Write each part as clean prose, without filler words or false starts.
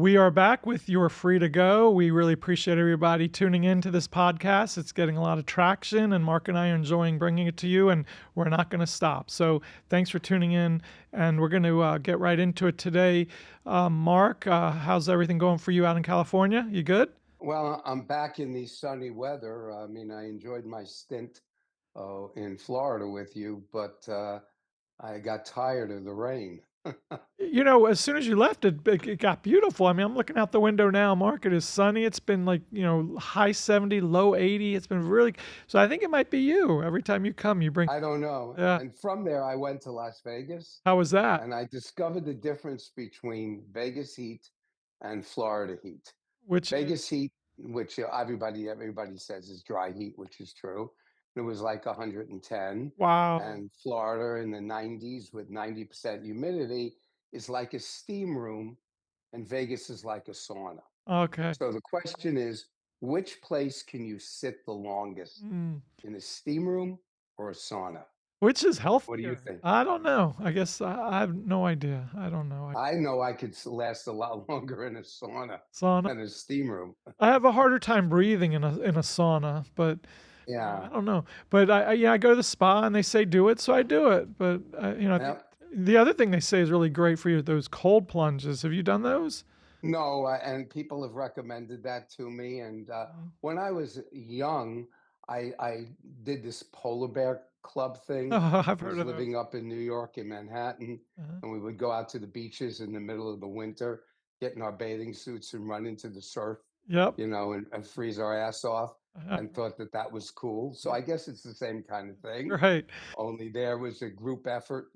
We are back with You're Free to Go. We really appreciate everybody tuning in to this podcast. It's getting a lot of traction, and Mark and I are enjoying bringing it to you, and we're not going to stop. So thanks for tuning in, and we're going to get right into it today. Mark, how's everything going for you out in California? You good? Well, I'm back in the sunny weather. I mean, I enjoyed my stint in Florida with you, but I got tired of the rain. You know, as soon as you left, it got beautiful. I mean, I'm looking out the window now, Mark. It is sunny. It's been like, high 70, low 80. It's been really, so I think it might be you. Every time you come, you bring, I don't know. yeah. And from there, I went to Las Vegas How was that? and I discovered the difference between Vegas heat and Florida heat. Which Vegas is, heat, which everybody says is dry heat, which is true. It was like 110, wow. and Florida in the 90s with 90% humidity is like a steam room, and Vegas is like a sauna. Okay. So the question is, which place can you sit the longest, Mm. in a steam room or a sauna? Which is What do you healthier? think? I don't know. I guess I have no idea. I don't know. I know I could last a lot longer in a sauna Sauna. than a steam room. I have a harder time breathing in a sauna, but I Yeah. don't know. But I go to the spa and they say do it, so I do it. But I think Yep. the other thing they say is really great for you, those cold plunges. Have you done those? No, and people have recommended that to me. And Oh, when I was young, I did this polar bear club thing. I've I heard was of those. living up in New York in Manhattan, Uh-huh. and we would go out to the beaches in the middle of the winter, get in our bathing suits and run into the surf, Yep. and freeze our ass off, Uh-huh. and thought that that was cool. So I guess it's the same kind of thing, Right. only there was a group effort.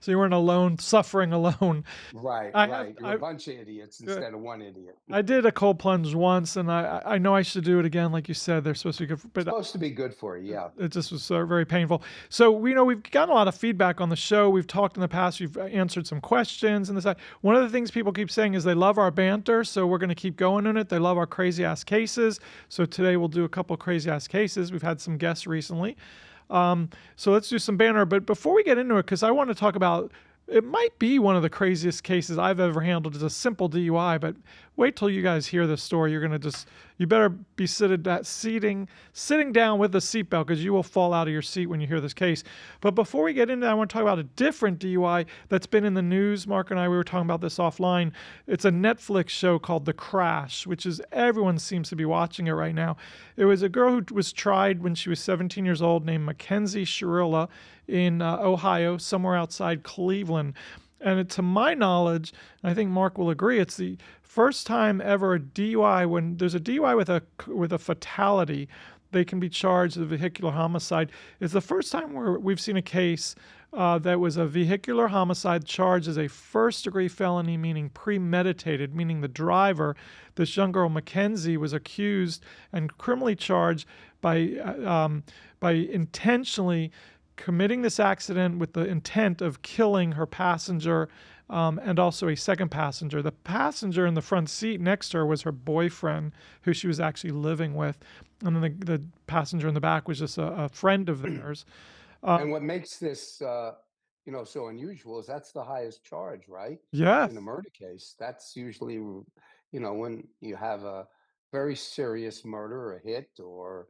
So you weren't alone, suffering alone. Right, I have. right. You're a bunch of idiots Uh, instead of one idiot. I did a cold plunge once, and I know I should do it again, like you said. They're supposed to be good, but Supposed to be good for you, yeah. it just was very painful. So we know we've gotten a lot of feedback on the show. We've talked in the past. We've answered some questions and this. One of the things people keep saying is they love our banter, so we're going to keep going in it. They love our crazy ass cases. So today we'll do a couple crazy ass cases. We've had some guests recently. So let's do some banter. But before we get into it, because I want to talk about it might be one of the craziest cases I've ever handled. It's a simple DUI, but wait till you guys hear this story. You're gonna you better be sitting down with a seatbelt because you will fall out of your seat when you hear this case. But before we get into that, I want to talk about a different DUI that's been in the news. Mark and I, we were talking about this offline. It's a Netflix show called The Crash, which is everyone seems to be watching it right now. It was a girl who was tried when she was 17 years old named Mackenzie Shirilla in Ohio, somewhere outside Cleveland. And to my knowledge, and I think Mark will agree, it's the first time ever a DUI, when there's a DUI with a fatality, they can be charged with vehicular homicide. It's the first time where we've seen a case that was a vehicular homicide charged as a first-degree felony, meaning premeditated, meaning the driver, this young girl Mackenzie, was accused and criminally charged by intentionally committing this accident with the intent of killing her passenger and also a second passenger. The passenger in the front seat next to her was her boyfriend, who she was actually living with. And then the passenger in the back was just a friend of theirs. And what makes this, so unusual is that's the highest charge, right? In a Yes. murder case, that's usually, when you have a very serious murder, a hit, or,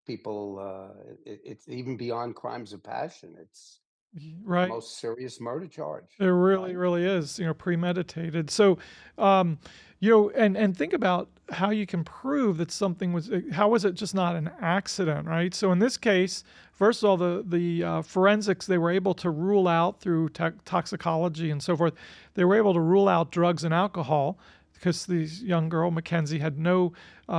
people, it's even beyond crimes of passion. It's the Right. most serious murder charge, It really, right? really is, premeditated. So, and think about how you can prove that something was. How was it just not an accident, right? So in this case, first of all, the forensics, they were able to rule out through toxicology and so forth. They were able to rule out drugs and alcohol because this young girl, Mackenzie, had no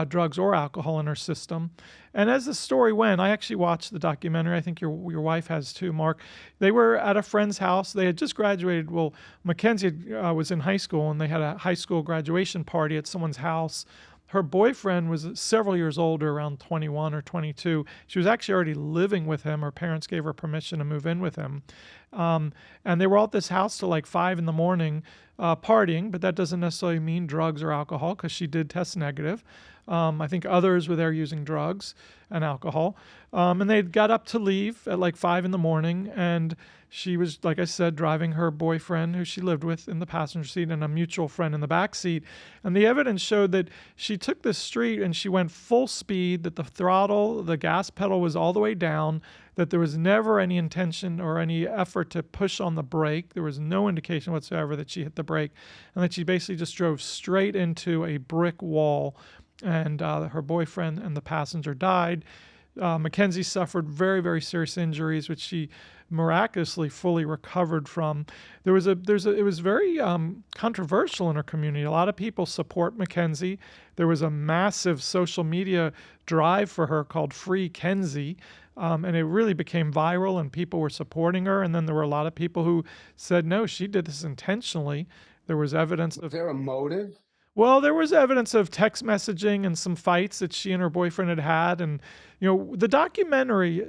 drugs or alcohol in her system. And as the story went, I actually watched the documentary. I think your wife has too, Mark. They were at a friend's house. They had just graduated. Well, Mackenzie was in high school, and they had a high school graduation party at someone's house. Her boyfriend was several years older, around 21 or 22. She was actually already living with him. Her parents gave her permission to move in with him. And they were all at this house till like 5 in the morning partying, but that doesn't necessarily mean drugs or alcohol because she did test negative. I think others were there using drugs and alcohol. And they got up to leave at like 5 in the morning, and She was, like I said, driving her boyfriend, who she lived with, in the passenger seat and a mutual friend in the back seat. And the evidence showed that she took this street and she went full speed, that the throttle, the gas pedal was all the way down, that there was never any intention or any effort to push on the brake. There was no indication whatsoever that she hit the brake, and that she basically just drove straight into a brick wall. And her boyfriend and the passenger died. Mackenzie suffered very, very serious injuries, which she miraculously fully recovered from. It was very controversial in her community. A lot of people support Mackenzie. There was a massive social media drive for her called Free Kenzie. And it really became viral, and people were supporting her. And then there were a lot of people who said, no, she did this intentionally. There was evidence Was of there a motive? well, there was evidence of text messaging and some fights that she and her boyfriend had had. And, the documentary,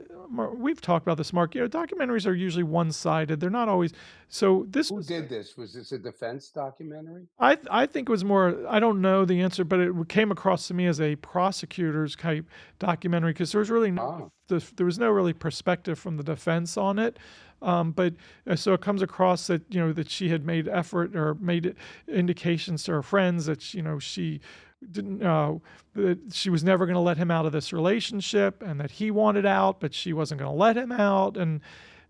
we've talked about this, Mark, documentaries are usually one-sided. They're not always. So this Who was, did this? Was this a defense documentary? I think it was more, I don't know the answer, but it came across to me as a prosecutor's type documentary, because there was really Ah, there was no really perspective from the defense on it. But so it comes across that that she had made effort or made indications to her friends that she didn't that she was never going to let him out of this relationship, and that he wanted out, but she wasn't going to let him out, and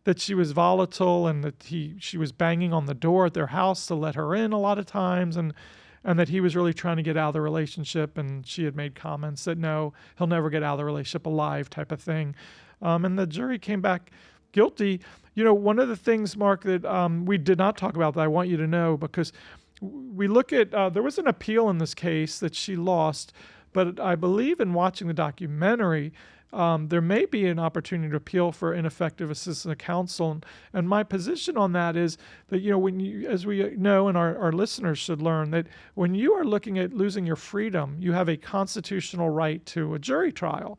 that she was volatile, and that she was banging on the door at their house to let her in a lot of times, and that he was really trying to get out of the relationship, and she had made comments that no, he'll never get out of the relationship alive, type of thing. And the jury came back guilty. One of the things, Mark, that we did not talk about that I want you to know, because we look at, there was an appeal in this case that she lost, but I believe in watching the documentary, there may be an opportunity to appeal for ineffective assistance of counsel. And my position on that is that, when you, as we know, and our listeners should learn, that when you are looking at losing your freedom, you have a constitutional right to a jury trial.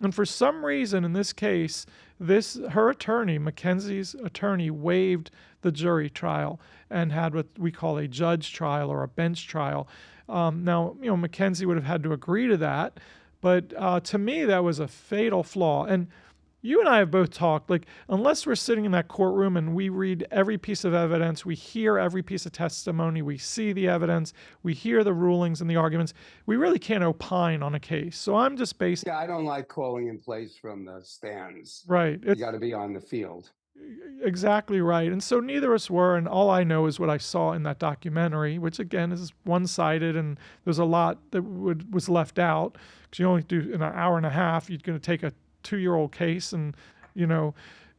And for some reason, in this case, her attorney, Mackenzie's attorney, waived the jury trial and had what we call a judge trial or a bench trial. Now, Mackenzie would have had to agree to that, but to me, that was a fatal flaw. And you and I have both talked, like, unless we're sitting in that courtroom and we read every piece of evidence, we hear every piece of testimony, we see the evidence, we hear the rulings and the arguments, we really can't opine on a case. So I'm just basing. yeah, I don't like calling in plays from the stands. Right. You got to be on the field. Exactly right. And so neither of us were, and all I know is what I saw in that documentary, which again is one-sided, and there's a lot that was left out, because you only do in an hour and a half. You're going to take a 2-year-old case and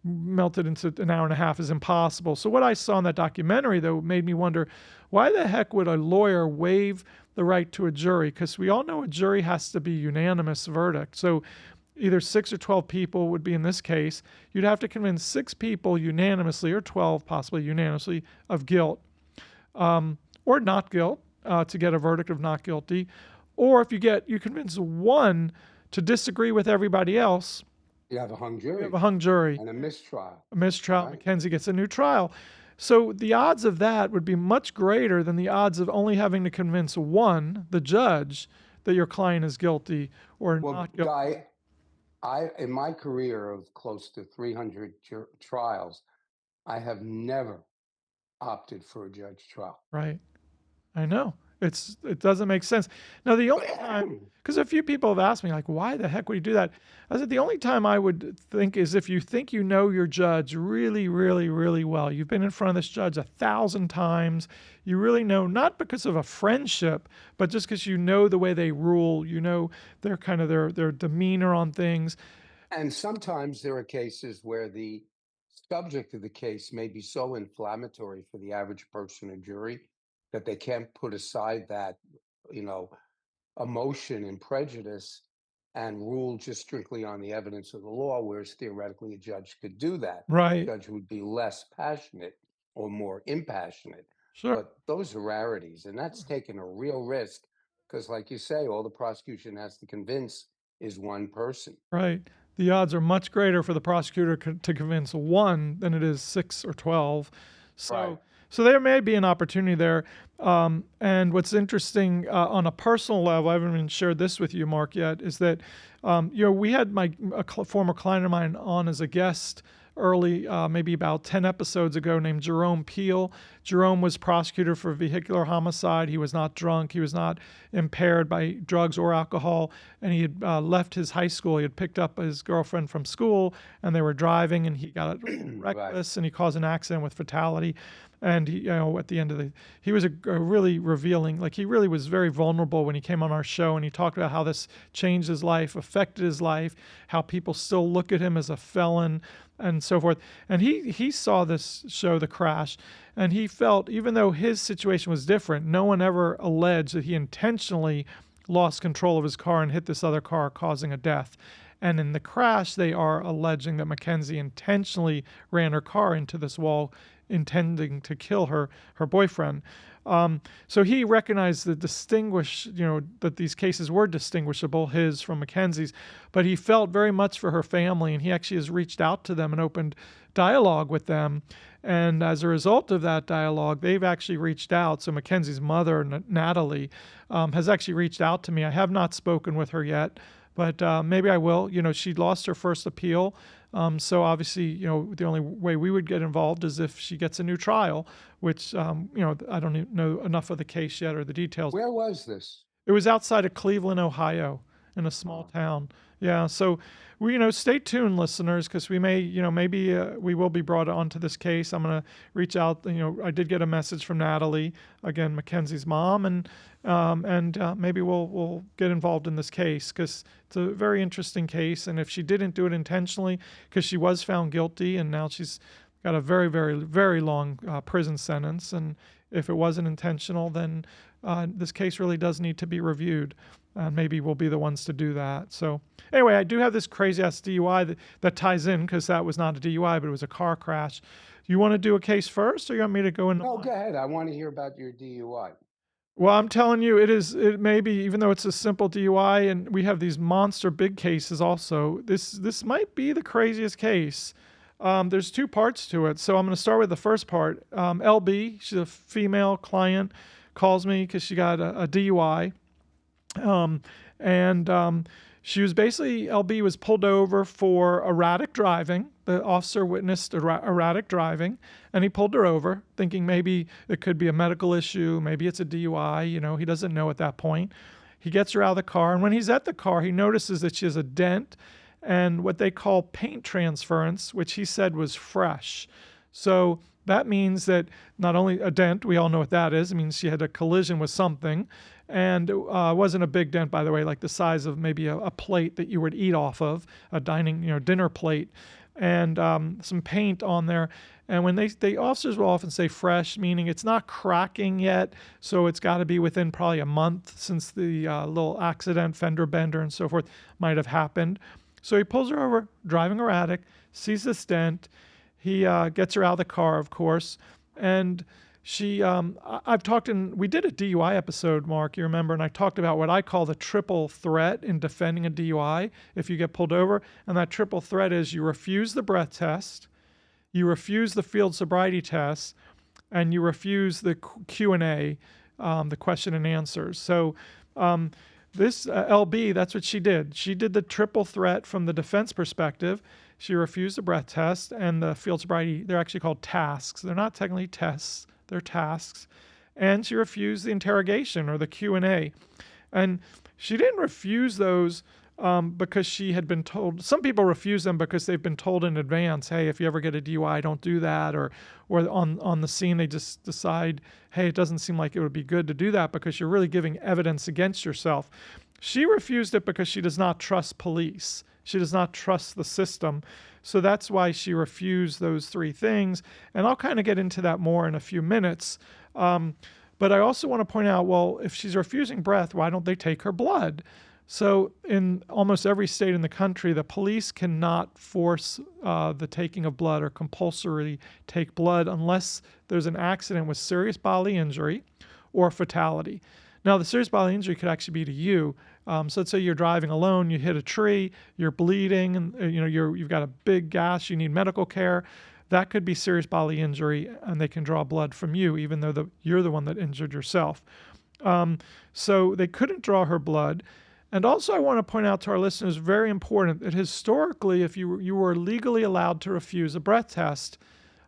melt it into an hour and a half is impossible. So what I saw in that documentary, though, made me wonder, why the heck would a lawyer waive the right to a jury? Because we all know a jury has to be unanimous verdict. So either 6 or 12 people would be in this case. You'd have to convince 6 people unanimously, or 12 possibly unanimously, of guilt, or not guilt, to get a verdict of not guilty. Or if you convince one to disagree with everybody else, You have a hung you jury have a hung jury. and a mistrial. A mistrial, Right. Mackenzie gets a new trial. So the odds of that would be much greater than the odds of only having to convince one, the judge, that your client is guilty or Well, not guilty. Guy, in my career of close to 300 trials, I have never opted for a judge trial. Right. I know. It doesn't make sense. Now, the only time, because a few people have asked me, like, why the heck would you do that? I said, the only time I would think is if you think you know your judge really, really, really well. You've been in front of this judge 1,000 times. You really know, not because of a friendship, but just because you know the way they rule, their kind of their demeanor on things. And sometimes there are cases where the subject of the case may be so inflammatory for the average person or jury that they can't put aside that, you know, emotion and prejudice and rule just strictly on the evidence of the law, whereas theoretically a judge could do that. Right. Judge would be less passionate or more impassionate. Sure. But those are rarities, and that's taking a real risk because, like you say, all the prosecution has to convince is one person. Right. The odds are much greater for the prosecutor to convince one than it is 6 or 12. So, Right. so there may be an opportunity there. And what's interesting on a personal level, I haven't even shared this with you, Mark, yet, is that we had a former client of mine on as a guest early, maybe about 10 episodes ago, named Jerome Peel. Jerome was prosecuted for vehicular homicide. He was not drunk. He was not impaired by drugs or alcohol. And he had left his high school. He had picked up his girlfriend from school, and they were driving, and he got Right. reckless, and he caused an accident with fatality. And he, at the end of he was a really revealing, like he really was very vulnerable when he came on our show, and he talked about how this changed his life, affected his life, how people still look at him as a felon, and so forth. And he saw this show, The Crash, and he felt, even though his situation was different, no one ever alleged that he intentionally lost control of his car and hit this other car, causing a death. And in The Crash, they are alleging that Mackenzie intentionally ran her car into this wall, intending to kill her boyfriend. So he recognized that these cases were distinguishable, his from Mackenzie's, but he felt very much for her family, and he actually has reached out to them and opened dialogue with them. And as a result of that dialogue, they've actually reached out. So Mackenzie's mother, Natalie, has actually reached out to me. I have not spoken with her yet, but maybe I will. She lost her first appeal. So obviously, the only way we would get involved is if she gets a new trial, which, I don't even know enough of the case yet or the details. Where was this? It was outside of Cleveland, Ohio, in a small Oh, town. Yeah. So stay tuned, listeners, because we may, maybe we will be brought onto this case. I'm going to reach out. I did get a message from Natalie, again, Mackenzie's mom, and maybe we'll get involved in this case, because it's a very interesting case. And if she didn't do it intentionally, because she was found guilty, and now she's got a very, very, very long prison sentence, and if it wasn't intentional, then this case really does need to be reviewed. Maybe we'll be the ones to do that. So anyway, I do have this crazy ass DUI that ties in, because that was not a DUI, but it was a car crash. You want to do a case first, or you want me to go into no, mine? go ahead. I want to hear about your DUI. Well, I'm telling you, it may be, even though it's a simple DUI, and we have these monster big cases also, this might be the craziest case. There's two parts to it. So I'm going to start with the first part. LB, she's a female client, calls me because she got a DUI. And she was basically, LB was pulled over for erratic driving. The officer witnessed erratic driving, and he pulled her over, thinking maybe it could be a medical issue, maybe it's a DUI. He doesn't know at that point. He gets her out of the car, and when he's at the car, he notices that she has a dent and what they call paint transference, which he said was fresh. So that means that not only a dent, we all know what that is. It means she had a collision with something. And it wasn't a big dent, by the way, like the size of maybe a plate that you would eat off of, a dinner plate, and some paint on there. And when the officers will often say fresh, meaning it's not cracking yet, so it's got to be within probably a month since the little accident, fender bender, and so forth might have happened. So he pulls her over, driving erratic, sees this dent. He gets her out of the car, of course, and we did a DUI episode, Mark, you remember, and I talked about what I call the triple threat in defending a DUI if you get pulled over. And that triple threat is you refuse the breath test, you refuse the field sobriety test, and you refuse the Q&A, the question and answers. So this LB, that's what she did. She did the triple threat from the defense perspective. She refused the breath test and the field sobriety. They're actually called tasks. They're not technically tests. They're tasks. And she refused the interrogation or the Q&A. And she didn't refuse those because she had been told. Some people refuse them because they've been told in advance, hey, if you ever get a DUI, don't do that. Or on the scene, they just decide, hey, it doesn't seem like it would be good to do that because you're really giving evidence against yourself. She refused it because she does not trust police. She does not trust the system. So that's why she refused those three things. And I'll kind of get into that more in a few minutes. But I also want to point out, well, if she's refusing breath, why don't they take her blood? So in almost every state in the country, the police cannot force the taking of blood or compulsorily take blood unless there's an accident with serious bodily injury or fatality. Now, the serious bodily injury could actually be to you. So let's say you're driving alone, you hit a tree, you're bleeding, and you've got a big gash, you need medical care. That could be serious bodily injury, and they can draw blood from you, even though you're the one that injured yourself. So they couldn't draw her blood. And also, I want to point out to our listeners, very important, that historically, if you were legally allowed to refuse a breath test,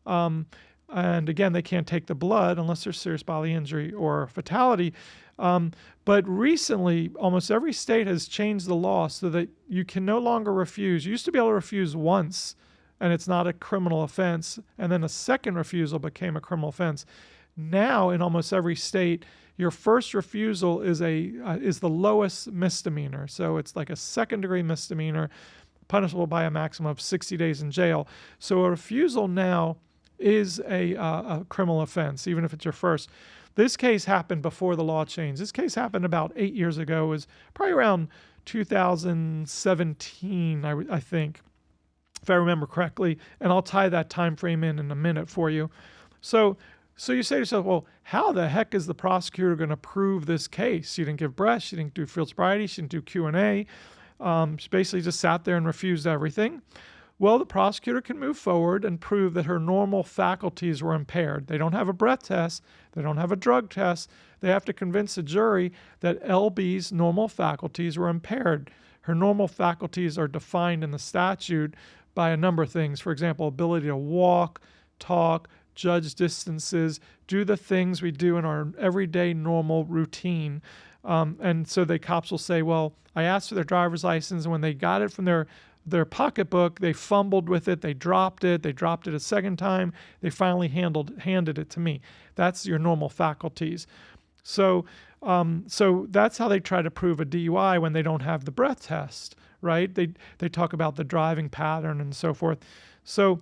um, and again, they can't take the blood unless there's serious bodily injury or fatality. Um, but recently, almost every state has changed the law so that you can no longer refuse. You used to be able to refuse once, and it's not a criminal offense, and then a second refusal became a criminal offense. Now, in almost every state, your first refusal is the lowest misdemeanor. So it's like a second-degree misdemeanor, punishable by a maximum of 60 days in jail. So a refusal now is a criminal offense, even if it's your first. This case happened before the law changed. This case happened about 8 years ago. It was probably around 2017, I think, if I remember correctly. And I'll tie that time frame in a minute for you. So you say to yourself, well, how the heck is the prosecutor going to prove this case? She didn't give breath. She didn't do field sobriety. She didn't do Q&A. She basically just sat there and refused everything. Well, the prosecutor can move forward and prove that her normal faculties were impaired. They don't have a breath test. They don't have a drug test. They have to convince a jury that LB's normal faculties were impaired. Her normal faculties are defined in the statute by a number of things. For example, ability to walk, talk, judge distances, do the things we do in our everyday normal routine. And so the cops will say, well, I asked for their driver's license, and when they got it from their pocketbook, they fumbled with it, they dropped it a second time, they finally handed it to me. That's your normal faculties. So that's how they try to prove a DUI when they don't have the breath test, right? They talk about the driving pattern and so forth. So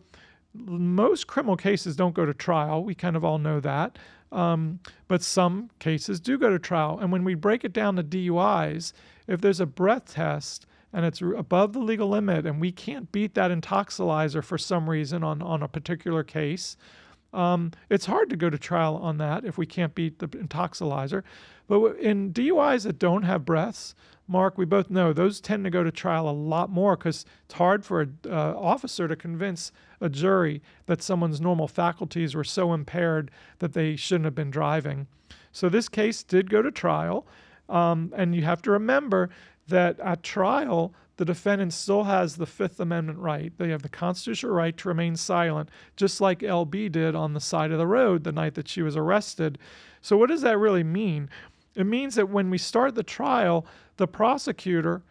most criminal cases don't go to trial. We kind of all know that. But some cases do go to trial. And when we break it down to DUIs, if there's a breath test and it's above the legal limit and we can't beat that intoxilizer for some reason on a particular case, it's hard to go to trial on that if we can't beat the intoxilizer. But in DUIs that don't have breaths, Mark, we both know those tend to go to trial a lot more because it's hard for an officer to convince a jury that someone's normal faculties were so impaired that they shouldn't have been driving. So this case did go to trial, and you have to remember that at trial, the defendant still has the Fifth Amendment right. They have the constitutional right to remain silent, just like LB did on the side of the road the night that she was arrested. So what does that really mean? It means that when we start the trial, the prosecutor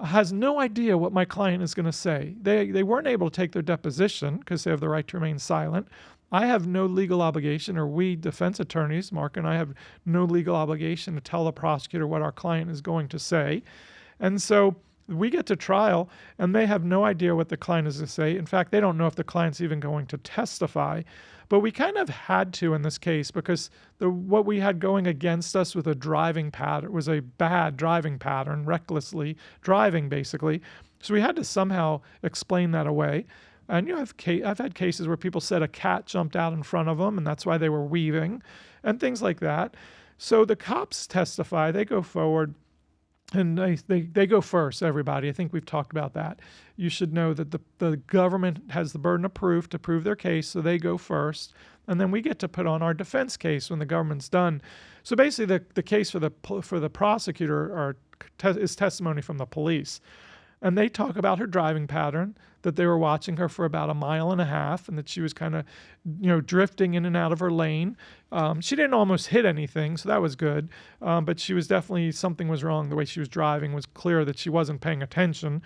has no idea what my client is going to say. They weren't able to take their deposition because they have the right to remain silent. I have no legal obligation, or we defense attorneys, Mark and I, have no legal obligation to tell the prosecutor what our client is going to say. And so we get to trial, and they have no idea what the client is going to say. In fact, they don't know if the client's even going to testify. But we kind of had to in this case because what we had going against us with a driving pattern was a bad driving pattern, recklessly driving basically. So we had to somehow explain that away. And I've had cases where people said a cat jumped out in front of them and that's why they were weaving and things like that. So the cops testify, they go forward. And they go first, everybody. I think we've talked about that. You should know that the government has the burden of proof to prove their case, so they go first. And then we get to put on our defense case when the government's done. So basically the case for the prosecutor is testimony from the police. And they talk about her driving pattern, that they were watching her for about 1.5 miles and that she was kind of, drifting in and out of her lane. She didn't almost hit anything, so that was good. But she was definitely, something was wrong. The way she was driving was clear that she wasn't paying attention.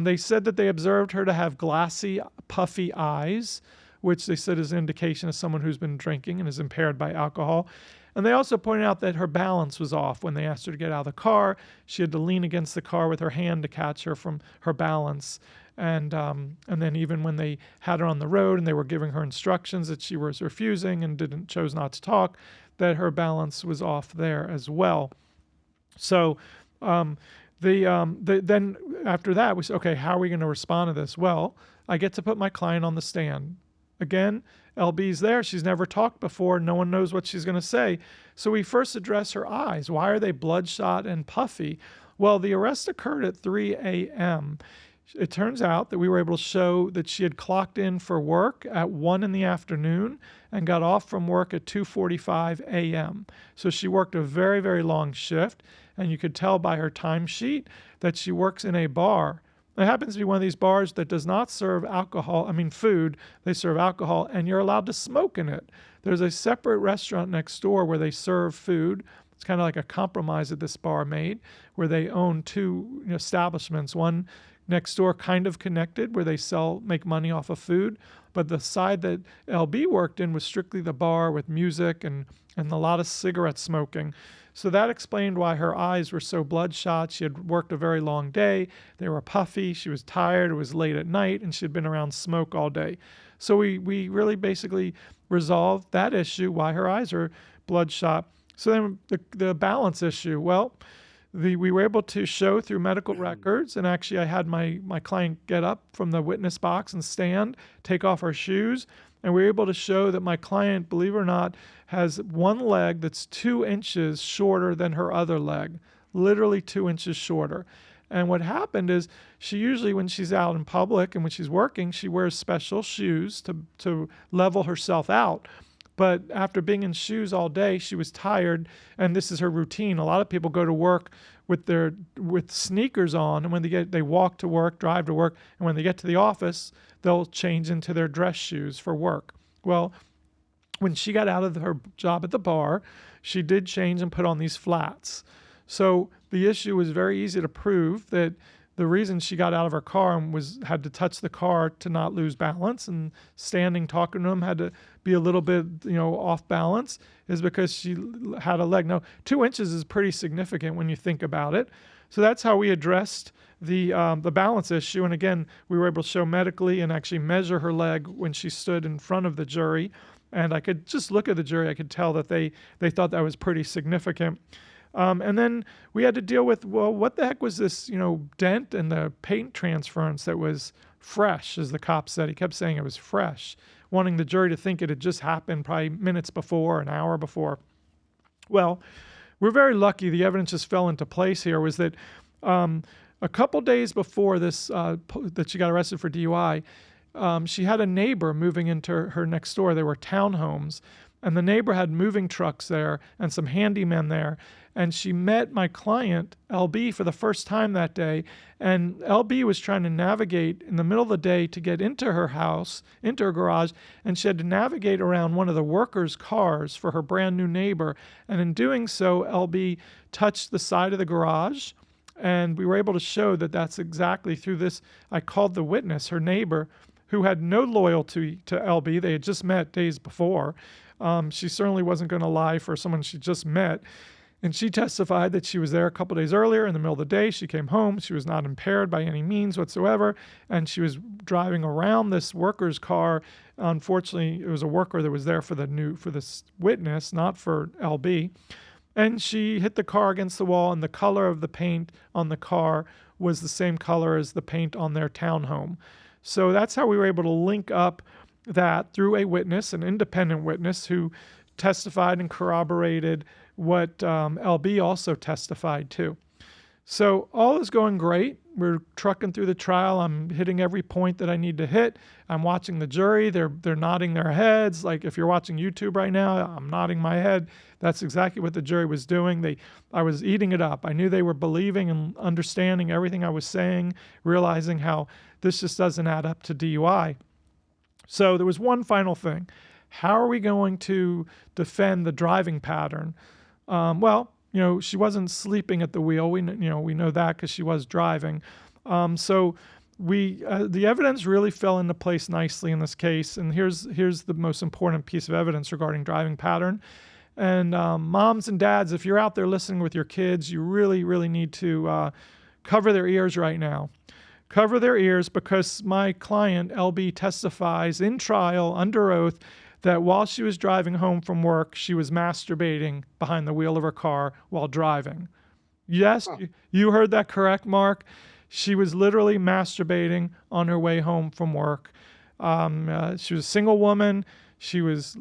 They said that they observed her to have glassy, puffy eyes, which they said is an indication of someone who's been drinking and is impaired by alcohol. And they also pointed out that her balance was off. When they asked her to get out of the car, she had to lean against the car with her hand to catch her from her balance. And then even when they had her on the road and they were giving her instructions that she was refusing and chose not to talk, that her balance was off there as well. So then after that, we said, okay, how are we going to respond to this? Well, I get to put my client on the stand. Again, LB's there. She's never talked before. No one knows what she's going to say. So we first address her eyes. Why are they bloodshot and puffy? Well, the arrest occurred at 3 a.m. It turns out that we were able to show that she had clocked in for work at 1 in the afternoon and got off from work at 2:45 a.m. So she worked a very, very long shift, and you could tell by her timesheet that she works in a bar. It happens to be one of these bars that does not serve alcohol, food. They serve alcohol, and you're allowed to smoke in it. There's a separate restaurant next door where they serve food. It's kind of like a compromise that this bar made, where they own two establishments. One next door, kind of connected, where they make money off of food. But the side that LB worked in was strictly the bar with music and a lot of cigarette smoking. So that explained why her eyes were so bloodshot. She had worked a very long day. They were puffy. She was tired. It was late at night, and she had been around smoke all day. So we really basically resolved that issue, why her eyes are bloodshot. So then the balance issue, well, we were able to show through medical records, and actually I had my client get up from the witness box and stand, take off her shoes, and we were able to show that my client, believe it or not, has one leg that's 2 inches shorter than her other leg, literally 2 inches shorter. And what happened is she usually, when she's out in public and when she's working, she wears special shoes to level herself out. But after being in shoes all day, she was tired, and this is her routine. A lot of people go to work with sneakers on, and when they walk to work, drive to work, and when they get to the office, they'll change into their dress shoes for work. Well, when she got out of her job at the bar, she did change and put on these flats. So the issue was very easy to prove that the reason she got out of her car and had to touch the car to not lose balance, and standing talking to him had to be a little bit off balance, is because she had a leg. Now 2 inches is pretty significant when you think about it. So that's how we addressed the balance issue. And again, we were able to show medically and actually measure her leg when she stood in front of the jury. And I could just look at the jury. I could tell that they thought that was pretty significant. And then we had to deal with, well, what the heck was this, dent and the paint transference that was fresh, as the cop said. He kept saying it was fresh, wanting the jury to think it had just happened probably minutes before, an hour before. Well, we're very lucky. The evidence just fell into place here. Was that a couple days before this, that she got arrested for DUI, she had a neighbor moving into her next door. They were townhomes, and the neighbor had moving trucks there and some handymen there. And she met my client, LB, for the first time that day. And LB was trying to navigate in the middle of the day to get into her house, into her garage, and she had to navigate around one of the workers' cars for her brand new neighbor. And in doing so, LB touched the side of the garage. And we were able to show that that's exactly through this. I called the witness, her neighbor, who had no loyalty to LB. They had just met days before. She certainly wasn't going to lie for someone she just met. And she testified that she was there a couple days earlier in the middle of the day. She came home. She was not impaired by any means whatsoever. And she was driving around this worker's car. Unfortunately, it was a worker that was there for this witness, not for LB. And she hit the car against the wall, and the color of the paint on the car was the same color as the paint on their townhome. So that's how we were able to link up that through a witness, an independent witness who testified and corroborated what LB also testified to. So all is going great. We're trucking through the trial. I'm hitting every point that I need to hit. I'm watching the jury. They're nodding their heads. Like if you're watching YouTube right now, I'm nodding my head. That's exactly what the jury was doing. I was eating it up. I knew they were believing and understanding everything I was saying, realizing how this just doesn't add up to DUI. So there was one final thing. How are we going to defend the driving pattern? She wasn't sleeping at the wheel. We know that because she was driving. So the evidence really fell into place nicely in this case. And here's the most important piece of evidence regarding driving pattern. And moms and dads, if you're out there listening with your kids, you really, really need to cover their ears right now. Cover their ears, because my client, LB, testifies in trial under oath that while she was driving home from work, she was masturbating behind the wheel of her car while driving. Yes, you heard that correct, Mark. She was literally masturbating on her way home from work. She was a single woman. She was,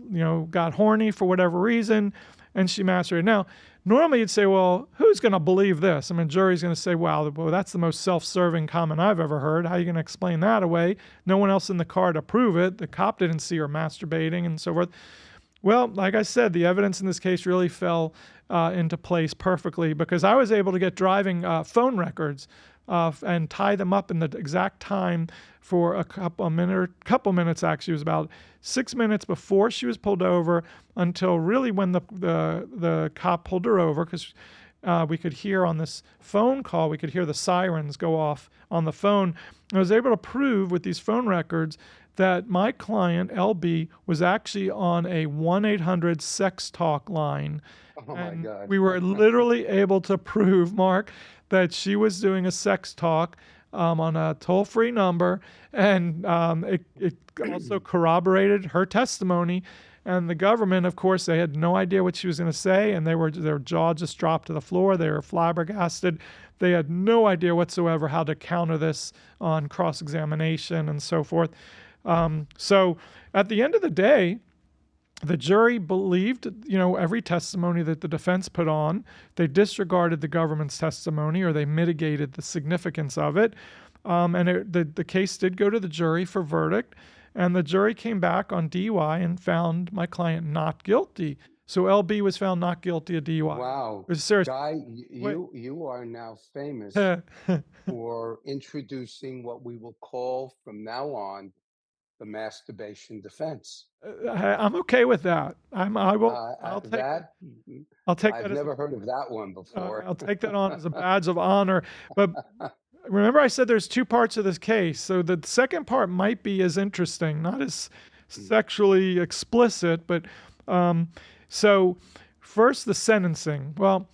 got horny for whatever reason, and she masturbated. Now, normally you'd say, well, who's going to believe this? I mean, jury's going to say, well, that's the most self-serving comment I've ever heard. How are you going to explain that away? No one else in the car to prove it. The cop didn't see her masturbating and so forth. Well, like I said, the evidence in this case really fell into place perfectly because I was able to get driving phone records and tie them up in the exact time for a couple minutes. Actually, it was about 6 minutes before she was pulled over until really when the cop pulled her over, because we could hear on this phone call, we could hear the sirens go off on the phone. I was able to prove with these phone records that my client, LB, was actually on a 1-800 sex talk line. Oh my God. We were literally able to prove, Mark, that she was doing a sex talk on a toll-free number, and it also corroborated her testimony. And the government, of course, they had no idea what she was going to say, and their jaw just dropped to the floor. They were flabbergasted. They had no idea whatsoever how to counter this on cross-examination and so forth. So at the end of the day, the jury believed, every testimony that the defense put on. They disregarded the government's testimony, or they mitigated the significance of it. The case did go to the jury for verdict, and the jury came back on DUI and found my client not guilty. So LB was found not guilty of DUI. Wow. It was serious. Guy, you are now famous for introducing what we will call from now on the masturbation defense. I'm okay with that. I'll take that. I've never heard of that one before. I'll take that on as a badge of honor. But remember, I said there's two parts of this case. So the second part might be as interesting, not as sexually explicit, but so first the sentencing. Well,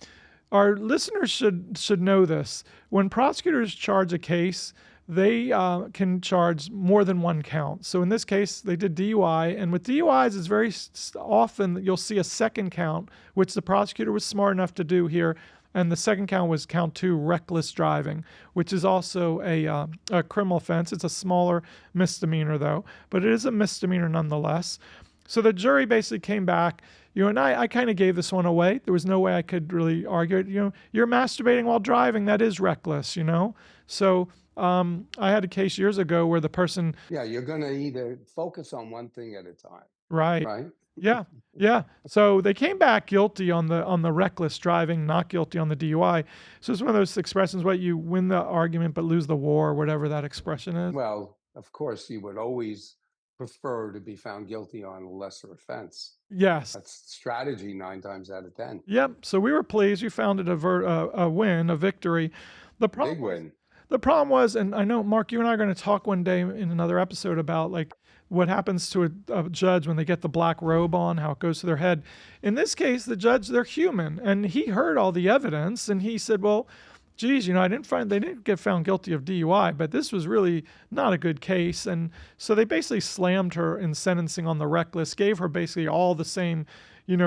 our listeners should know this. When prosecutors charge a case, they can charge more than one count. So in this case, they did DUI. And with DUIs, it's very often that you'll see a second count, which the prosecutor was smart enough to do here. And the second count was count 2, reckless driving, which is also a criminal offense. It's a smaller misdemeanor, though, but it is a misdemeanor nonetheless. So the jury basically came back, and I kind of gave this one away. There was no way I could really argue it. You're masturbating while driving. That is reckless, So I had a case years ago where the person... Yeah, you're going to either focus on one thing at a time. Right. Right? Yeah. So they came back guilty on the reckless driving, not guilty on the DUI. So it's one of those expressions, you win the argument but lose the war, or whatever that expression is. Well, of course, you would always prefer to be found guilty on a lesser offense. Yes. That's strategy 9 times out of 10. Yep. So we were pleased. We found it a win, a victory. Big win. The problem was, and I know, Mark, you and I are going to talk one day in another episode about what happens to a judge when they get the black robe on, how it goes to their head. In this case, the judge, they're human, and he heard all the evidence, and he said, well, geez, they didn't get found guilty of DUI, but this was really not a good case. And so they basically slammed her in sentencing on the reckless, gave her basically all the same,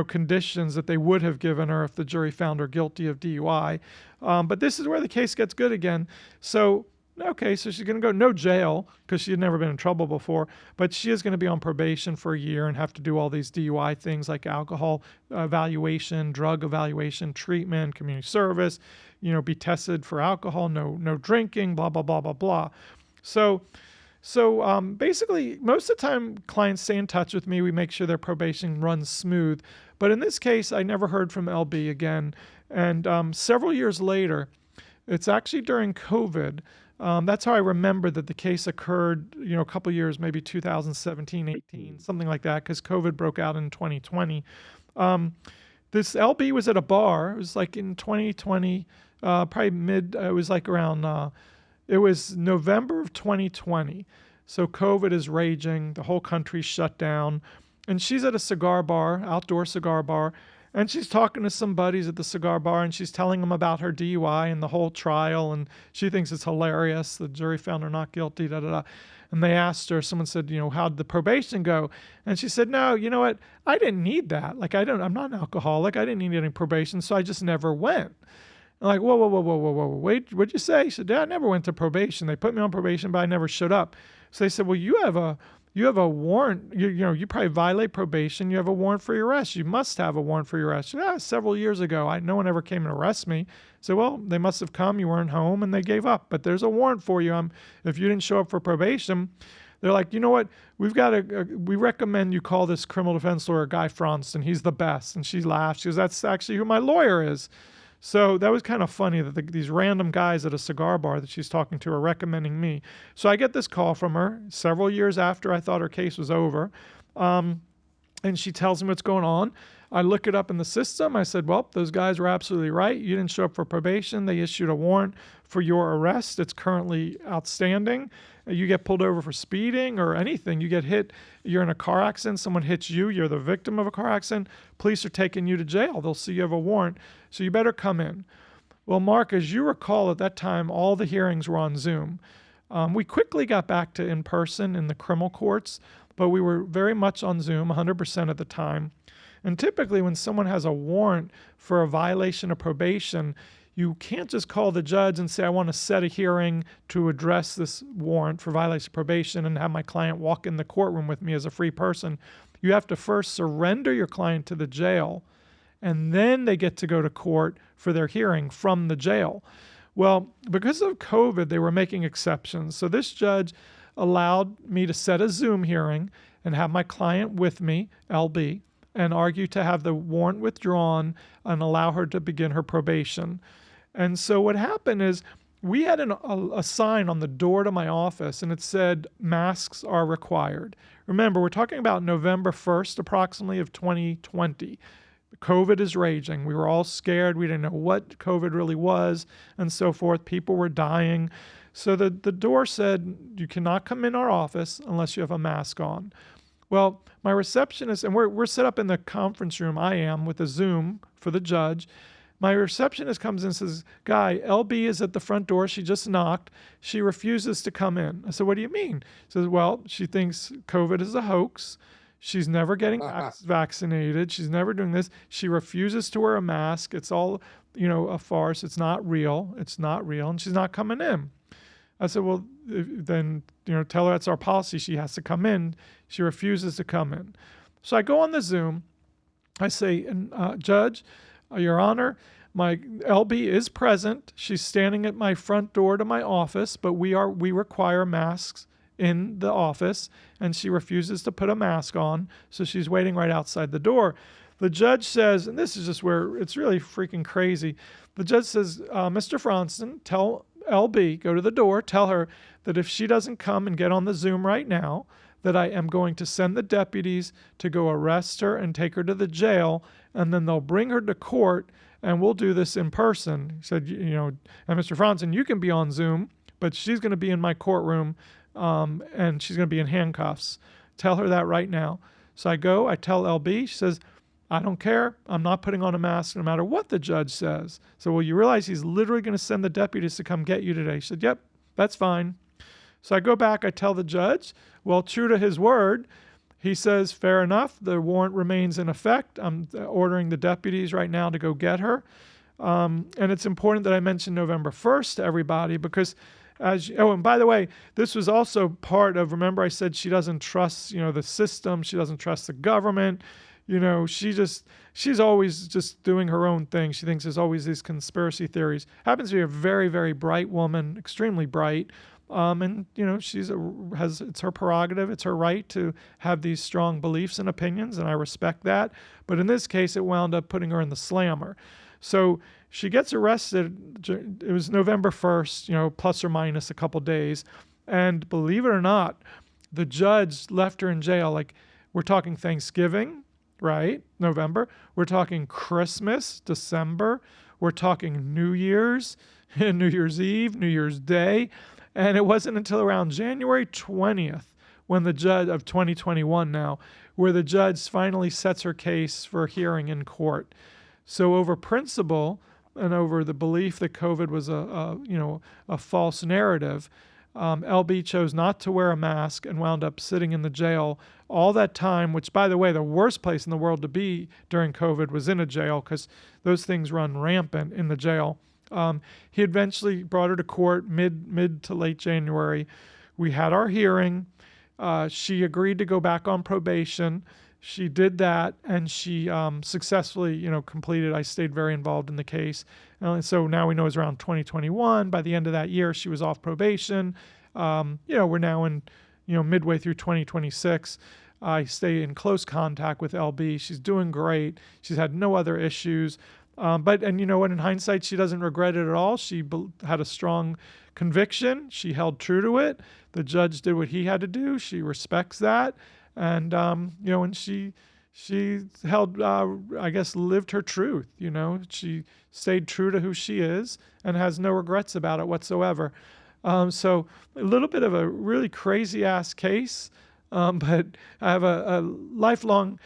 conditions that they would have given her if the jury found her guilty of DUI. But this is where the case gets good again. So, okay, so she's going to go no jail because she had never been in trouble before, but she is going to be on probation for a year and have to do all these DUI things like alcohol evaluation, drug evaluation, treatment, community service, be tested for alcohol, no drinking, blah, blah, blah, blah, blah. So basically, most of the time, clients stay in touch with me. We make sure their probation runs smooth. But in this case, I never heard from LB again. And several years later, it's actually during COVID. That's how I remember that the case occurred, a couple years, maybe 2017, 18, something like that, because COVID broke out in 2020. This LB was at a bar. It was like in 2020, probably it was like around... It was November of 2020. So COVID is raging. The whole country's shut down. And she's at a cigar bar, outdoor cigar bar, and she's talking to some buddies at the cigar bar, and she's telling them about her DUI and the whole trial, and she thinks it's hilarious. The jury found her not guilty, da-da-da. And they asked her, someone said, how'd the probation go? And she said, no, you know what? I didn't need that. I'm not an alcoholic. I didn't need any probation, so I just never went. I'm like, whoa, wait, what'd you say? She said, yeah, I never went to probation. They put me on probation, but I never showed up. So they said, well, you have a you have a warrant. You probably violate probation. You have a warrant for your arrest. You must have a warrant for your arrest. Yeah, several years ago, no one ever came and arrest me. So, well, they must have come. You weren't home, and they gave up. But there's a warrant for you. If you didn't show up for probation, they're like, you know what? We recommend you call this criminal defense lawyer, Guy Fronstin. He's the best. And she laughed. She goes, that's actually who my lawyer is. So that was kind of funny that these random guys at a cigar bar that she's talking to are recommending me. So I get this call from her several years after I thought her case was over. And she tells me what's going on. I look it up in the system. I said, well, those guys were absolutely right. You didn't show up for probation. They issued a warrant for your arrest. It's currently outstanding. You get pulled over for speeding or anything. You get hit. You're in a car accident. Someone hits you. You're the victim of a car accident. Police are taking you to jail. They'll see you have a warrant. So you better come in. Well, Mark, as you recall, at that time, all the hearings were on Zoom. We quickly got back to in person in the criminal courts, but we were very much on Zoom, 100% at the time. And typically when someone has a warrant for a violation of probation, you can't just call the judge and say, I want to set a hearing to address this warrant for violation of probation and have my client walk in the courtroom with me as a free person. You have to first surrender your client to the jail, and then they get to go to court for their hearing from the jail. Well, because of COVID, they were making exceptions. So this judge allowed me to set a Zoom hearing and have my client with me, LB, and argue to have the warrant withdrawn and allow her to begin her probation. And so what happened is we had a sign on the door to my office, and it said masks are required. Remember, we're talking about November 1st, approximately, of 2020. COVID is raging. We were all scared. We didn't know what COVID really was and so forth. People were dying. So the door said, you cannot come in our office unless you have a mask on. Well, my receptionist, and we're set up in the conference room, I am, with a Zoom for the judge. My receptionist comes in and says, Guy, LB is at the front door. She just knocked. She refuses to come in. I said, what do you mean? She says, well, she thinks COVID is a hoax. She's never getting vaccinated. She's never doing this. She refuses to wear a mask. It's all, a farce. It's not real. It's not real. And she's not coming in. I said, well, then, tell her that's our policy. She has to come in. She refuses to come in. So I go on the Zoom. I say, Judge, Your Honor, my LB is present. She's standing at my front door to my office, but we require masks in the office, and she refuses to put a mask on, so she's waiting right outside the door. The judge says, and this is just where it's really freaking crazy. The judge says, Mr. Fronstin, tell LB, go to the door, tell her that if she doesn't come and get on the Zoom right now, that I am going to send the deputies to go arrest her and take her to the jail, and then they'll bring her to court, and we'll do this in person. He said, and Mr. Fronstin, you can be on Zoom, but she's going to be in my courtroom, and she's going to be in handcuffs. Tell her that right now. So I go, I tell LB, she says, I don't care. I'm not putting on a mask no matter what the judge says. So, well, you realize he's literally going to send the deputies to come get you today. She said, yep, that's fine. So I go back, I tell the judge, well, true to his word, he says, fair enough, the warrant remains in effect. I'm ordering the deputies right now to go get her. And it's important that I mention November 1st to everybody because and by the way, this was also part of, remember I said she doesn't trust, the system. She doesn't trust the government. She's always just doing her own thing. She thinks there's always these conspiracy theories. Happens to be a very, very bright woman, extremely bright. And it's her prerogative. It's her right to have these strong beliefs and opinions, and I respect that. But in this case, it wound up putting her in the slammer. So she gets arrested. It was November 1st, plus or minus a couple days. And believe it or not, the judge left her in jail. Like, we're talking Thanksgiving, right? November. We're talking Christmas, December. We're talking New Year's, New Year's Eve, New Year's Day. And it wasn't until around January 20th when the judge of 2021 now, where the judge finally sets her case for hearing in court. So over principle and over the belief that COVID was a false narrative, LB chose not to wear a mask and wound up sitting in the jail all that time, which, by the way, the worst place in the world to be during COVID was in a jail because those things run rampant in the jail. He eventually brought her to court mid to late January. We had our hearing. She agreed to go back on probation. She did that, and she successfully, completed. I stayed very involved in the case, and so now we know it's around 2021. By the end of that year, she was off probation. We're now in, midway through 2026. I stay in close contact with LB. She's doing great. She's had no other issues. And you know what? In hindsight, she doesn't regret it at all. She had a strong conviction. She held true to it. The judge did what he had to do. She respects that, and and she held, I guess, lived her truth. She stayed true to who she is and has no regrets about it whatsoever. So a little bit of a really crazy ass case, but I have a lifelong,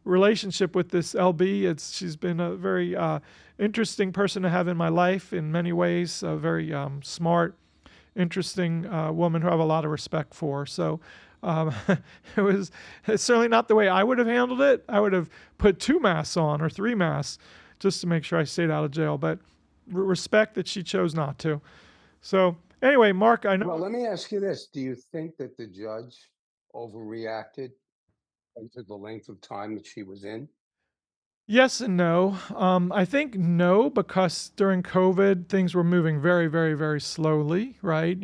relationship with this LB. She's been a very interesting person to have in my life in many ways. A very smart, interesting woman who I have a lot of respect for. So um, it's certainly not the way I would have handled it. I would have put 2 masks on or 3 masks just to make sure I stayed out of jail. But respect that she chose not to. So anyway, Mark, I Well, know. let me ask you this. Do you think that the judge overreacted into the length of time that she was in? Yes and no. I think no, because during COVID, things were moving very, very, very slowly, right?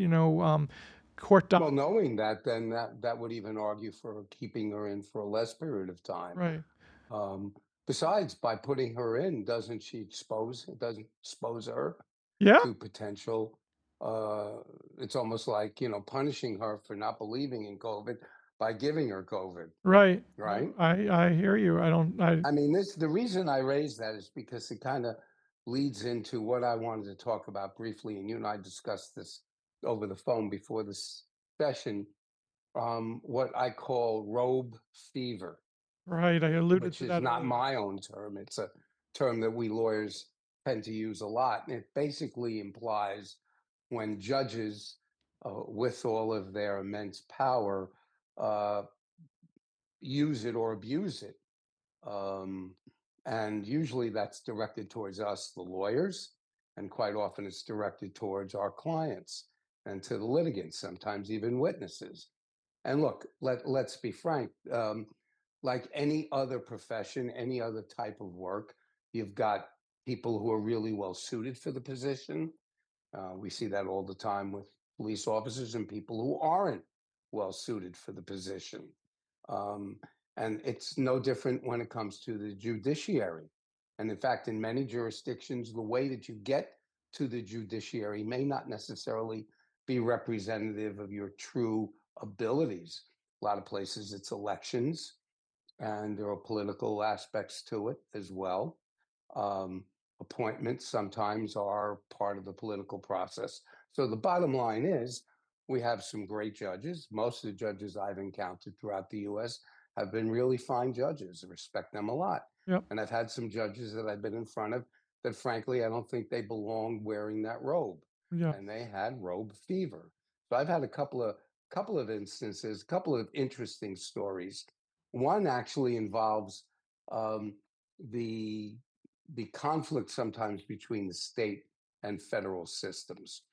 Court Well, doc, knowing that, then that would even argue for keeping her in for a less period of time. right. Um, Besides, by putting her in, doesn't expose her Yeah, to potential, it's almost like, punishing her for not believing in COVID by giving her COVID, right. right? No, I hear you. I don't, I, I mean, the reason I raise that is because it kind of leads into what I wanted to talk about briefly, and you and I discussed this over the phone before this session. What I call robe fever, right. I alluded which to is that not earlier. my own term. It's a term that we lawyers tend to use a lot, and it basically implies when judges, with all of their immense power, uh, use it or abuse it. Um, and usually that's directed towards us, the lawyers, and quite often it's directed towards our clients and to the litigants, sometimes even witnesses. And look, let's be frank. Like any other profession, any other type of work, you've got people who are really well suited for the position. We see that all the time with police officers and people who aren't well suited for the position. Um, and it's no different when it comes to the judiciary. And in fact, in many jurisdictions, the way that you get to the judiciary may not necessarily be representative of your true abilities. A lot of places it's elections, and there are political aspects to it as well. Um, Appointments sometimes are part of the political process. So the bottom line is we have some great judges. Most of the judges I've encountered throughout the US have been really fine judges. I respect them a lot. Yep. And I've had some judges that I've been in front of that, frankly, I don't think they belonged wearing that robe. Yeah. And they had robe fever. So I've had a couple of instances, a couple of interesting stories. One actually involves um, the the conflict sometimes between the state and federal systems.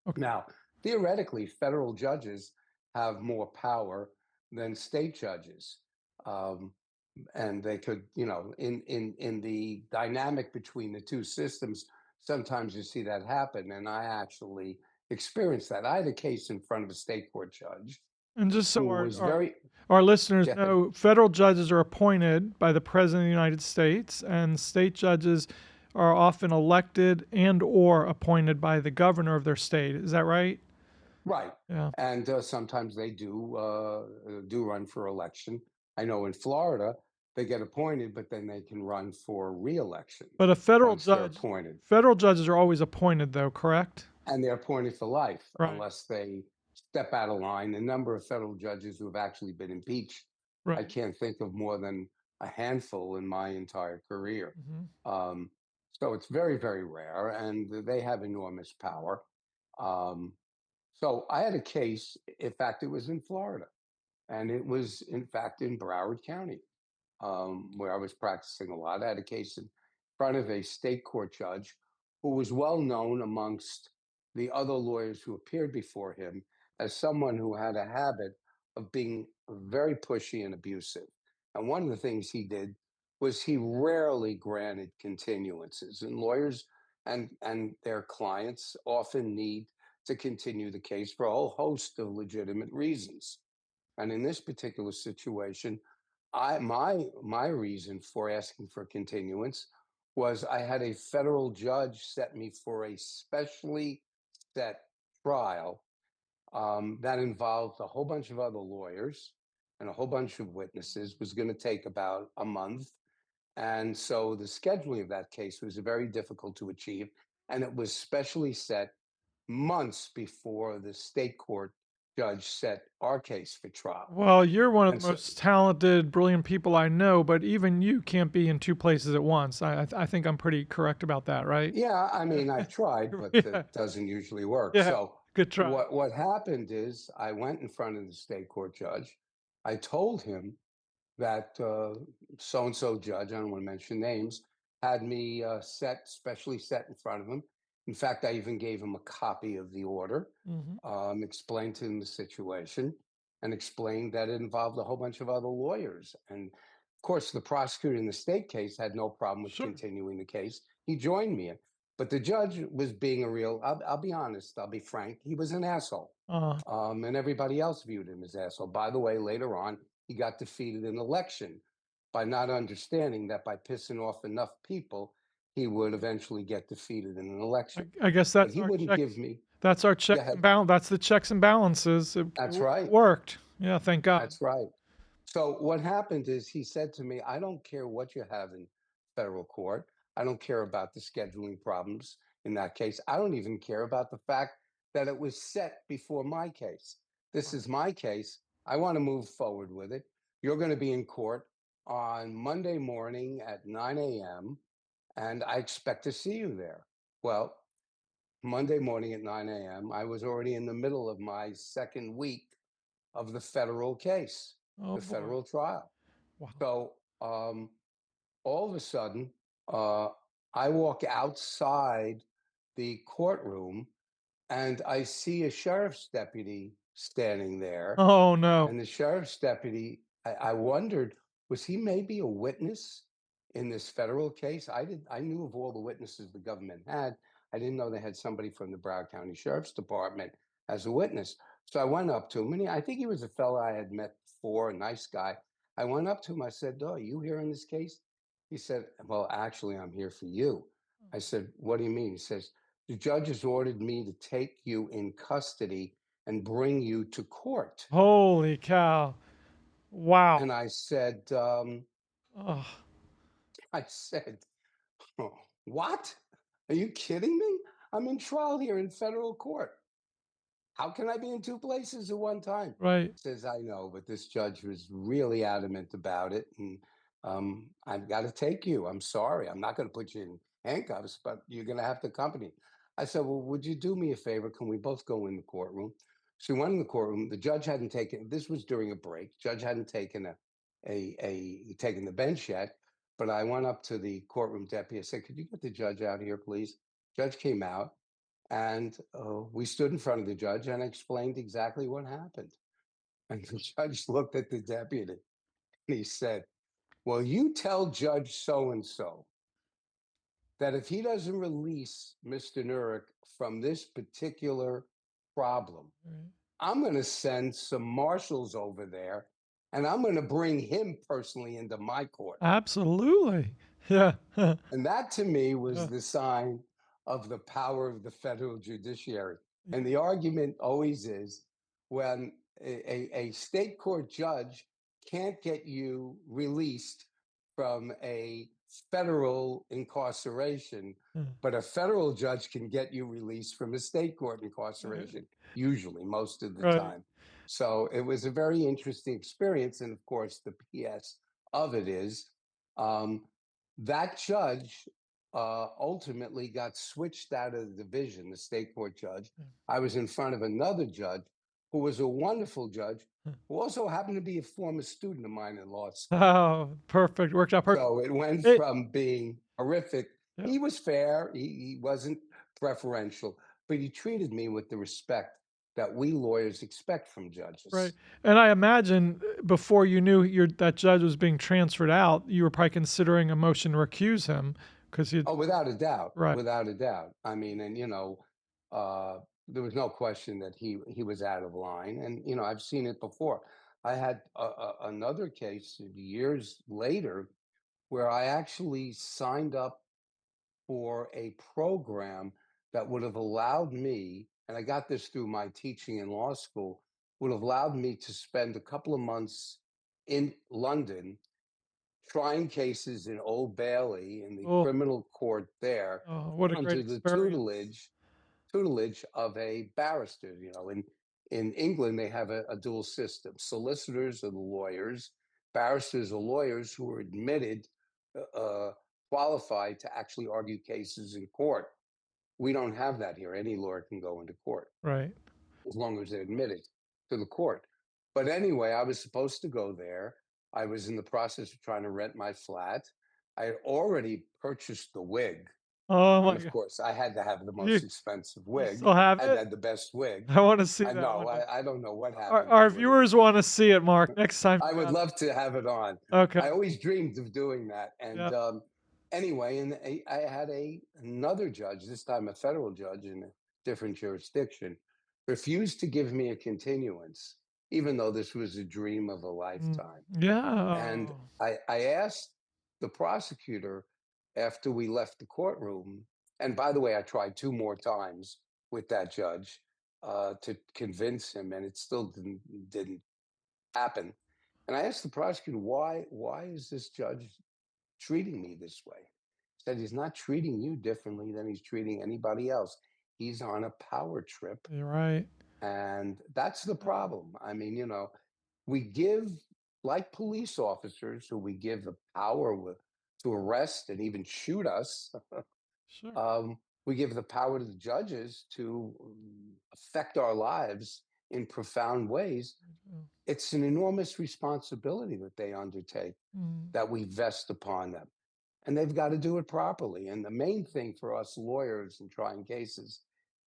Okay. Now, theoretically, federal judges have more power than state judges. Um, and they could, in the dynamic between the two systems, sometimes you see that happen. And I actually experienced that. I had a case in front of a state court judge And just so who was very, our listeners yeah, know, federal judges are appointed by the President of the United States, and state judges are often elected and or appointed by the governor of their state. Is that right? right. Yeah. And sometimes they do run for election. I know in Florida they get appointed, but then they can run for reelection But once they're appointed, federal judges are always appointed though, correct? and they're appointed for life Right. unless they step out of line. The number of federal judges who have actually been impeached, I Right. can't think of more than a handful in my entire career. Hmm. Um, so it's very, very rare, and they have enormous power. Um, so I had a case. In fact, it was in Florida, and it was in fact in Broward County, where I was practicing a lot. I had a case in front of a state court judge who was well known amongst the other lawyers who appeared before him as someone who had a habit of being very pushy and abusive. And one of the things he did was he rarely granted continuances, and lawyers and their clients often need to continue the case for a whole host of legitimate reasons. And in this particular situation, my reason for asking for continuance was I had a federal judge set me for a specially set trial that involved a whole bunch of other lawyers and a whole bunch of witnesses, was going to take about a month. And so the scheduling of that case was very difficult to achieve. And it was specially set months before the state court judge set our case for trial. Well, you're one of the And so, most talented, brilliant people I know, but even you can't be in two places at once. I think I'm pretty correct about that, right? yeah, I Yeah. mean, I've tried, but Yeah. that doesn't usually work. Yeah. So Good try. what happened is I went in front of the state court judge. I told him that so and so judge, I don't want to mention names, had me specially set in front of him. In fact, I even gave him a copy of the order, Hmm. explained to him the situation, and explained that it involved a whole bunch of other lawyers. And of course, the prosecutor in the state case had no problem with Sure. continuing the case. He joined me in. But the judge was being a real, I'll be honest, I'll be frank, he was an asshole. Uh, And everybody else viewed him as asshole. By the way, later on, he got defeated in an election by not understanding that by pissing off enough people, he would eventually get defeated in an election. I guess But that's he our wouldn't give checks. me. That's our Go checks and ahead. balance. That's the checks and balances. That's It right. worked. Yeah. Thank God. That's right. So what happened is he said to me, I don't care what you have in federal court. I don't care about the scheduling problems in that case. I don't even care about the fact that it was set before my case. This is my case. I want to move forward with it. You're going to be in court on Monday morning at 9 a.m., and I expect to see you there. Well, Monday morning at 9 a.m., I was already in the middle of my second week of the federal case, Oh the boy. federal trial. Wow. So all of a sudden, uh, I walk outside the courtroom and I see a sheriff's deputy standing there. Oh no. And the sheriff's deputy, I wondered, was he maybe a witness in this federal case? I knew of all the witnesses the government had. I didn't know they had somebody from the Broward County Sheriff's Department as a witness. So I went up to him, and I think he was a fellow I had met before, a nice guy. I went up to him. I said, "Oh, are you here in this case?" He said, "Well, actually, I'm here for you." I said, "What do you mean?" He says, "The judge has ordered me to take you in custody and bring you to court." Holy cow. Wow. And I said, Oh, I said, "Oh, what? Are you kidding me? I'm in trial here in federal court. How can I be in two places at one time?" right. Says, "I know, but this judge was really adamant about it. And I've got to take you. I'm sorry. I'm not going to put you in handcuffs, but you're going to have to accompany." I said, "Well, would you do me a favor? Can we both go in the courtroom?" So we went in the courtroom. The judge hadn't taken, this was during a break. Judge hadn't taken taken the bench yet. But I went up to the courtroom deputy. I said, "Could you get the judge out here, please?" Judge came out. And we stood in front of the judge and explained exactly what happened. And the judge looked at the deputy and he said, "Well, you tell Judge so and so that if he doesn't release Mr. Nurick from this particular problem, Right. I'm going to send some marshals over there and I'm going to bring him personally into my court." Absolutely. Yeah. And that to me was Yeah. the sign of the power of the federal judiciary. And the argument always is when a state court judge can't get you released from a federal incarceration, Yeah. but a federal judge can get you released from a state court incarceration, usually, most of the Right. time. So it was a very interesting experience. And of course, the PS of it is um, that judge ultimately got switched out of the division, the state court judge. Yeah. I was in front of another judge who was a wonderful judge, Yeah. who also happened to be a former student of mine in law school. Oh, perfect. Worked out perfect. So it went It, from being horrific. yeah. He was fair, he wasn't preferential, but he treated me with the respect that we lawyers expect from Right. judges. And I imagine before you knew that judge was being transferred out, you were probably considering a motion to recuse him because he. Oh, without a doubt, Right. without a doubt. I mean, and uh, there was no question that he was out of line, and I've seen it before. I had another case years later where I actually signed up for a program that would have allowed me, and I got this through my teaching in law school, would have allowed me to spend a couple of months in London trying cases in Old Bailey in the Oh, criminal court there what a great under the experience. tutelage of a barrister. In England, they have a dual system. Solicitors are the lawyers, barristers are lawyers who are admitted, qualified to actually argue cases in court. We don't have that here. Any lawyer can go into court Right. as long as they're admitted to the court. But anyway, I was supposed to go there. I was in the process of trying to rent my flat. I had already purchased the wig. Oh And my of God. course, I had to have the You most expensive you wig. still have I had to it? have the best wig. I want to see I that know. one day. I don't know what Our, happened our to it. viewers want to see it, Mark. Next time I you would got it. love to have it on. Okay. I always dreamed of doing that. And Yeah. anyway, and I had another judge, this time a federal judge in a different jurisdiction, refused to give me a continuance, even though this was a dream of a lifetime. And Yeah. I asked the prosecutor after we left the courtroom, and by the way, I tried two more times with that judge to convince him, and it still didn't happen. And I asked the prosecutor, why is this judge treating me this way? He said he's not treating you differently than he's treating anybody else. He's on a power trip. You're right. And that's the problem. I mean, we give, like police officers who we give the power to arrest and even shoot us, Sure. we give the power to the judges to affect our lives in profound ways. It's an enormous responsibility that they undertake, Mm. that we vest upon them. And they've got to do it properly. And the main thing for us lawyers in trying cases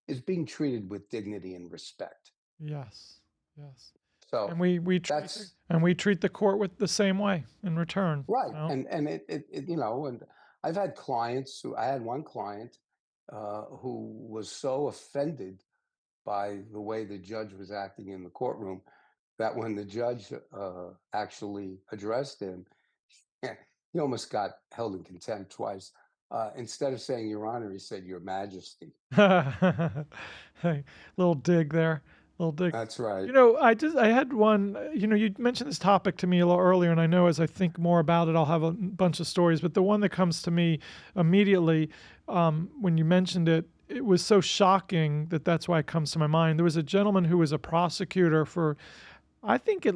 is being treated with dignity and respect. Yes. Yes. So that's And we treat the court with the same way in return. right. And I've had clients I had one client who was so offended by the way the judge was acting in the courtroom that when the judge actually addressed him, he almost got held in contempt twice. Instead of saying Your Honor, he said Your Majesty. Hey, little dig there. Little dig. That's right. I had one, you mentioned this topic to me a little earlier, and I know as I think more about it, I'll have a bunch of stories, but the one that comes to me immediately, when you mentioned it, it was so shocking that that's why it comes to my mind. There was a gentleman who was a prosecutor for, I think,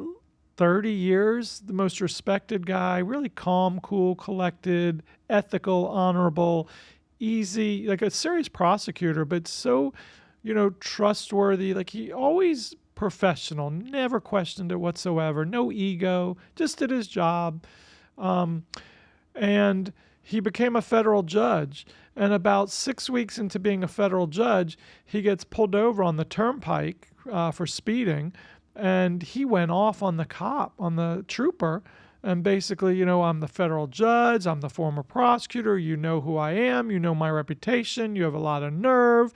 30 years, the most respected guy, really calm, cool, collected, ethical, honorable, easy, like a serious prosecutor, but so, trustworthy. Like he always professional, never questioned it whatsoever, no ego, just did his job. Um, and he became a federal judge. And about 6 weeks into being a federal judge, he gets pulled over on the turnpike for speeding. And he went off on the cop, on the trooper, and basically, I'm the federal judge, I'm the former prosecutor, you know who I am, you know my reputation, you have a lot of nerve.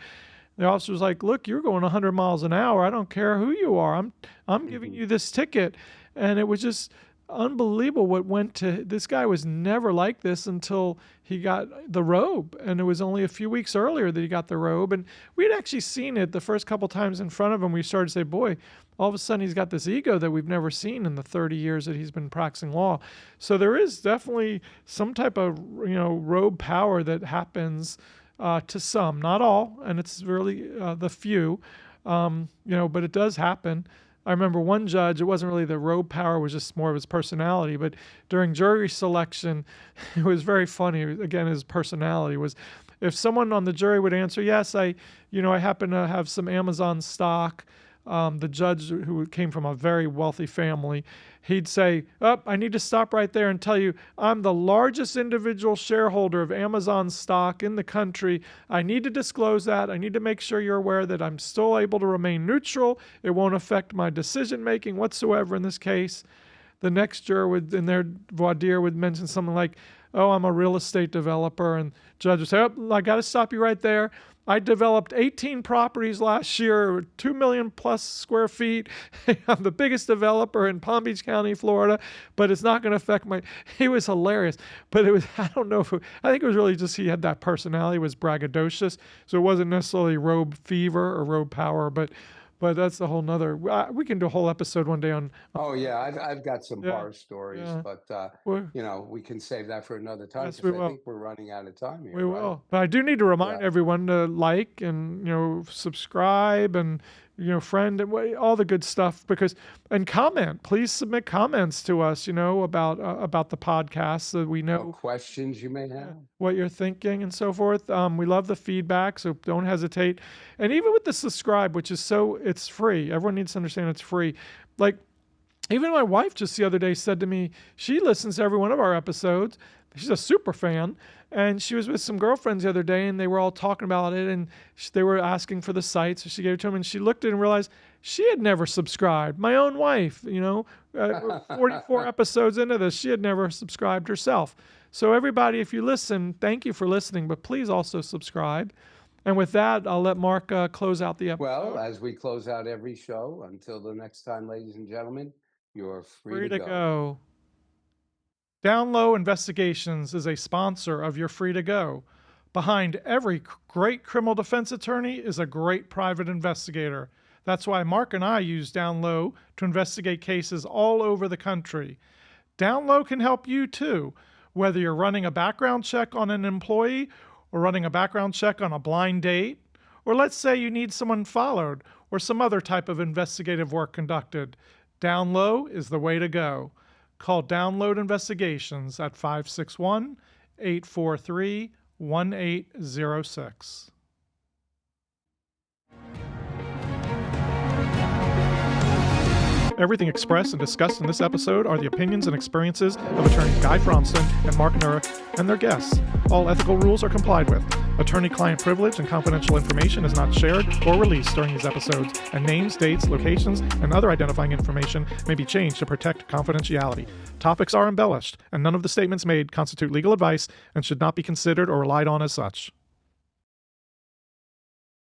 The officer was like, "Look, you're going 100 miles an hour. I don't care who you are. I'm giving you this ticket." And it was just unbelievable what went to this guy. Was never like this until he got the robe, and it was only a few weeks earlier that he got the robe. And we had actually seen it the first couple times in front of him. We started to say, "Boy, all of a sudden he's got this ego that we've never seen in the 30 years that he's been practicing law." So there is definitely some type of robe power that happens to some, not all, and it's really the few, but it does happen. I remember one judge, it wasn't really the robe power, it was just more of his personality, but during jury selection, it was very funny. Again, his personality was, if someone on the jury would answer, "Yes, I happen to have some Amazon stock," the judge who came from a very wealthy family, he'd say, I need to stop right there and tell you, I'm the largest individual shareholder of Amazon stock in the country. I need to disclose that. I need to make sure you're aware that I'm still able to remain neutral. It won't affect my decision-making whatsoever in this case. The next juror would, in their voir dire, would mention something like, I'm a real estate developer. And judge would say, I got to stop you right there. I developed 18 properties last year, 2 million plus square feet. I'm the biggest developer in Palm Beach County, Florida, but it's not going to affect my... He was hilarious. But it was, I don't know if... I think it was really just he had that personality, was braggadocious. So it wasn't necessarily robe fever or robe power, but that's a whole nother... we can do a whole episode one day on... Oh, yeah, I've got some horror stories, yeah. but, Well, we can save that for another time yes, because we I will. think we're running out of time here, We right? will. But I do need to remind Yeah. everyone to like and, subscribe and, friend and all the good stuff and comment. Please submit comments to us, about the podcast so we Or know questions you may have. what you're thinking and so forth. We love the feedback, so don't hesitate. And even with the subscribe, which is it's free. Everyone needs to understand it's free. Like, even my wife just the other day said to me, she listens to every one of our episodes. She's a super fan. And she was with some girlfriends the other day, and they were all talking about it, and they were asking for the site, so she gave it to them, and she looked at it and realized she had never subscribed. My own wife, 44 episodes into this, she had never subscribed herself. So everybody, if you listen, thank you for listening, but please also subscribe. And with that, I'll let Mark close out the episode. Well, as we close out every show, until the next time, ladies and gentlemen, you're free to go. Down Low Investigations is a sponsor of You're Free to Go. Behind every great criminal defense attorney is a great private investigator. That's why Mark and I use Down Low to investigate cases all over the country. Down Low can help you too, whether you're running a background check on an employee or running a background check on a blind date, or let's say you need someone followed or some other type of investigative work conducted. Down Low is the way to go. Call Download Investigations at 561-843-1806. Everything expressed and discussed in this episode are the opinions and experiences of attorneys Guy Fronstin and Mark Nurick and their guests. All ethical rules are complied with. Attorney-client privilege and confidential information is not shared or released during these episodes, and names, dates, locations, and other identifying information may be changed to protect confidentiality. Topics are embellished, and none of the statements made constitute legal advice and should not be considered or relied on as such.